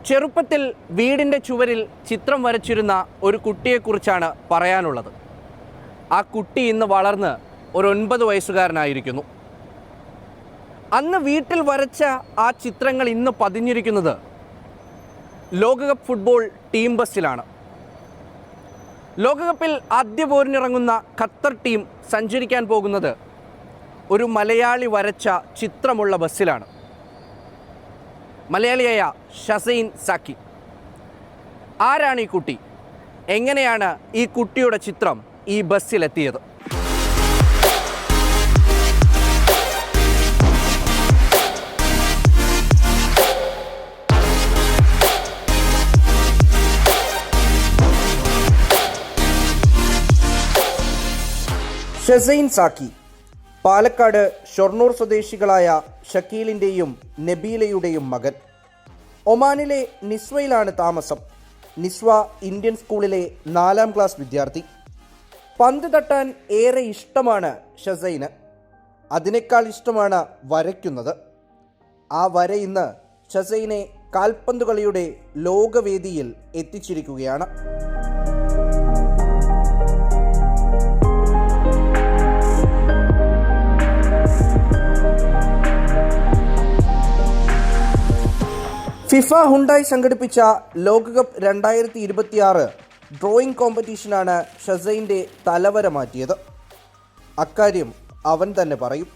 ചെറുപ്പത്തിൽ വീടിൻ്റെ ചുവരിൽ ചിത്രം വരച്ചിരുന്ന ഒരു കുട്ടിയെക്കുറിച്ചാണ് പറയാനുള്ളത്. ആ കുട്ടി ഇന്ന് വളർന്ന് ഒരു 9 വയസ്സുകാരനായിരിക്കുന്നു. അന്ന് വീട്ടിൽ വരച്ച ആ ചിത്രങ്ങൾ ഇന്ന് പതിഞ്ഞിരിക്കുന്നത് ലോകകപ്പ് ഫുട്ബോൾ ടീം ബസ്സിലാണ്. ലോകകപ്പിൽ ആദ്യ പോരിനിറങ്ങുന്ന ഖത്തർ ടീം സഞ്ചരിക്കാൻ പോകുന്നത് ഒരു മലയാളി വരച്ച ചിത്രമുള്ള ബസ്സിലാണ്. മലയാളിയായ ഷസൈൻ സാക്കി. ആരാണ് ഈ കുട്ടി? എങ്ങനെയാണ് ഈ കുട്ടിയുടെ ചിത്രം ഈ ബസ്സിലെത്തിയത്? ഷസൈൻ സാക്കി പാലക്കാട് ഷൊർണൂർ സ്വദേശികളായ ഷക്കീലിൻ്റെയും നബീലയുടെയും മകൻ. ഒമാനിലെ നിസ്വയിലാണ് താമസം. നിസ്വ ഇന്ത്യൻ സ്കൂളിലെ 4ാം ക്ലാസ് വിദ്യാർത്ഥി. പന്ത് തട്ടാൻ ഏറെ ഇഷ്ടമാണ് ഷസൈന്. അതിനേക്കാൾ ഇഷ്ടമാണ് വരയ്ക്കുന്നത്. ആ വര ഇന്ന് ഷസൈനെ കാൽപന്ത് കളിയുടെ ലോകവേദിയിൽ എത്തിച്ചിരിക്കുകയാണ്. ഫിഫ ഹുണ്ടായി സംഘടിപ്പിച്ച ലോകകപ്പ് 2026 ഡ്രോയിങ് കോമ്പറ്റീഷനാണ് ഷസൈൻ്റെ തലവര മാറ്റിയത്. അക്കാര്യം അവൻ തന്നെ പറയും.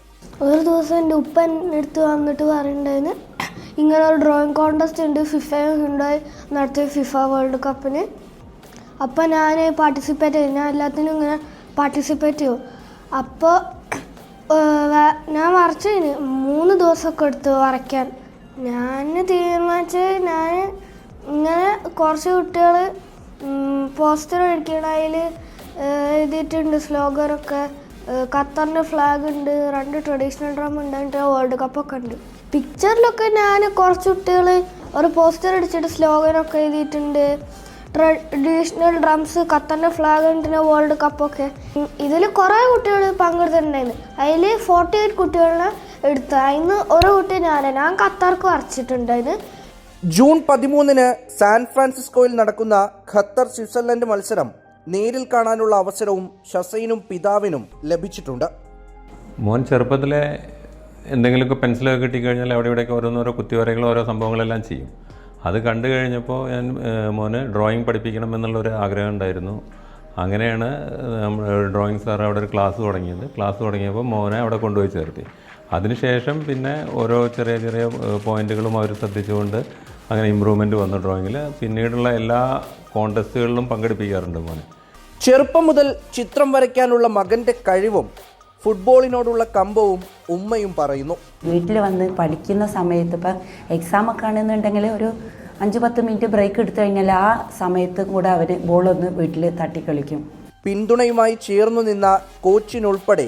ഒരു ദിവസം എൻ്റെ ഉപ്പൻ എടുത്ത് വന്നിട്ട് പറയുന്നുണ്ടായിരുന്നു, ഇങ്ങനെ ഒരു ഡ്രോയിങ് കോൺടെസ്റ്റ് ഉണ്ട് ഫിഫ ഹുണ്ടായി നടത്തിയ ഫിഫ വേൾഡ് കപ്പിന്. അപ്പോൾ ഞാൻ പാർട്ടിസിപ്പേറ്റ് ചെയ്യും. ഞാൻ എല്ലാത്തിനും ഇങ്ങനെ പാർട്ടിസിപ്പേറ്റ് ചെയ്യും. അപ്പോൾ ഞാൻ വരച്ചതിന് 3 ദിവസമൊക്കെ എടുത്ത് വരയ്ക്കാൻ. ഞാൻ തീരുമാനിച്ചത്, ഞാൻ ഇങ്ങനെ കുറച്ച് കുട്ടികൾ പോസ്റ്റർ അടിക്കണം, അതിൽ എഴുതിയിട്ടുണ്ട് സ്ലോഗനൊക്കെ. ഖത്തറിൻ്റെ ഫ്ലാഗ് ഉണ്ട്, 2 ട്രഡീഷണൽ ഡ്രം ഉണ്ട്, അതിൻ്റെ വേൾഡ് കപ്പൊക്കെ ഉണ്ട്. പിക്ചറിലൊക്കെ ഞാൻ കുറച്ച് കുട്ടികൾ ഒരു പോസ്റ്റർ അടിച്ചിട്ട് സ്ലോഗനൊക്കെ എഴുതിയിട്ടുണ്ട്. ട്രഡീഷണൽ ഡ്രംസ്, ഖത്തറിൻ്റെ ഫ്ലാഗ് ഉണ്ട്, വേൾഡ് കപ്പൊക്കെ. ഇതിൽ കുറേ കുട്ടികൾ പങ്കെടുത്തിട്ടുണ്ടായിരുന്നു. അതിൽ 48 കുട്ടികളെ എടുത്ത് അതിന് ഒരു കുട്ടി ഞാൻ ഖത്തർക്ക് വരച്ചിട്ടുണ്ടായിരുന്നു. ജൂൺ 13 സാൻ ഫ്രാൻസിസ്കോയിൽ നടക്കുന്ന ഖത്തർ സ്വിറ്റ്സർലൻഡ് മത്സരം നേരിൽ കാണാനുള്ള അവസരവും ഷസൈനും പിതാവിനും ലഭിച്ചിട്ടുണ്ട്. മോൻ ചെറുപ്പത്തിലെ എന്തെങ്കിലുമൊക്കെ പെൻസിലൊക്കെ കിട്ടിക്കഴിഞ്ഞാൽ അവിടെ ഇവിടെയൊക്കെ ഓരോന്നോരോ കുത്തിവരകൾ ഓരോ സംഭവങ്ങളെല്ലാം ചെയ്യും. അത് കണ്ടു കഴിഞ്ഞപ്പോൾ ഞാൻ മോന് ഡ്രോയിങ് പഠിപ്പിക്കണം എന്നുള്ളൊരു ആഗ്രഹം ഉണ്ടായിരുന്നു. അങ്ങനെയാണ് ഡ്രോയിങ് സാർ അവിടെ ഒരു ക്ലാസ് തുടങ്ങിയത്. ക്ലാസ് തുടങ്ങിയപ്പോൾ മോനെ അവിടെ കൊണ്ടുപോയി ചേർത്തി. അതിനുശേഷം പിന്നെ ഓരോ ചെറിയ ചെറിയ പോയിന്റുകളും അവർ ശ്രദ്ധിച്ചുകൊണ്ട് അങ്ങനെ ഇമ്പ്രൂവ്മെൻറ്റ് വന്നു ഡ്രോയിങ്ങിൽ. പിന്നീടുള്ള എല്ലാ കോൺടെസ്റ്റുകളിലും പങ്കെടുപ്പിക്കാറുണ്ട് മോനെ. ചെറുപ്പം മുതൽ ചിത്രം വരയ്ക്കാനുള്ള മകൻ്റെ കഴിവും ഫുട്ബോളിനോടുള്ള കമ്പവും ഉമ്മയും പറയുന്നു. വീട്ടിൽ വന്ന് പഠിക്കുന്ന സമയത്ത് ഇപ്പം എക്സാമൊക്കെ ആണെന്നുണ്ടെങ്കിൽ ഒരു 5-10 മിനിറ്റ് ബ്രേക്ക് എടുത്തു കഴിഞ്ഞാൽ ആ സമയത്ത് കൂടെ അവർ ബോളൊന്ന് വീട്ടിൽ തട്ടിക്കളിക്കും. പിന്തുണയുമായി ചേർന്നു നിന്ന കോച്ചിനുൾപ്പെടെ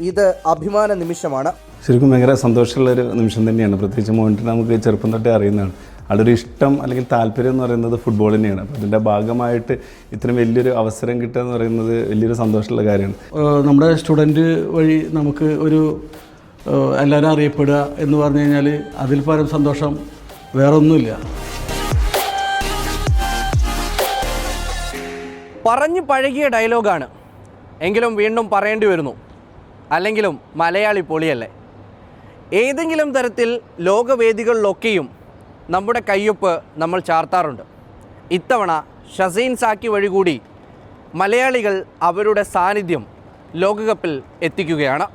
ഇത് അഭിമാന നിമിഷമാണ്. ശരിക്കും ഭയങ്കര സന്തോഷമുള്ളൊരു നിമിഷം തന്നെയാണ്. പ്രത്യേകിച്ച് മോനിട്ട് നമുക്ക് ചെറുപ്പം തൊട്ടേ അറിയുന്നതാണ്. ആളൊരു ഇഷ്ടം അല്ലെങ്കിൽ താല്പര്യം എന്ന് പറയുന്നത് ഫുട്ബോൾ തന്നെയാണ്. അപ്പോൾ അതിൻ്റെ ഭാഗമായിട്ട് ഇത്രയും വലിയൊരു അവസരം കിട്ടുക എന്ന് പറയുന്നത് വലിയൊരു സന്തോഷമുള്ള കാര്യമാണ്. നമ്മുടെ സ്റ്റുഡൻറ്റ് വഴി നമുക്ക് ഒരു എല്ലാവരും അറിയപ്പെടുക എന്ന് പറഞ്ഞു കഴിഞ്ഞാൽ അതിൽ പരം സന്തോഷം വേറൊന്നുമില്ല. പറഞ്ഞു പഴകിയ ഡയലോഗാണ്, എങ്കിലും വീണ്ടും പറയേണ്ടി വരുന്നു. അല്ലെങ്കിലും മലയാളി പൊളിയല്ലേ. ഏതെങ്കിലും തരത്തിൽ ലോകവേദികളിലൊക്കെയും നമ്മുടെ കയ്യൊപ്പ് നമ്മൾ ചാർത്താറുണ്ട്. ഇത്തവണ ഷസൈൻ സാക്കി വഴി കൂടി മലയാളികൾ അവരുടെ സാന്നിധ്യം ലോകകപ്പിൽ എത്തിക്കുകയാണ്.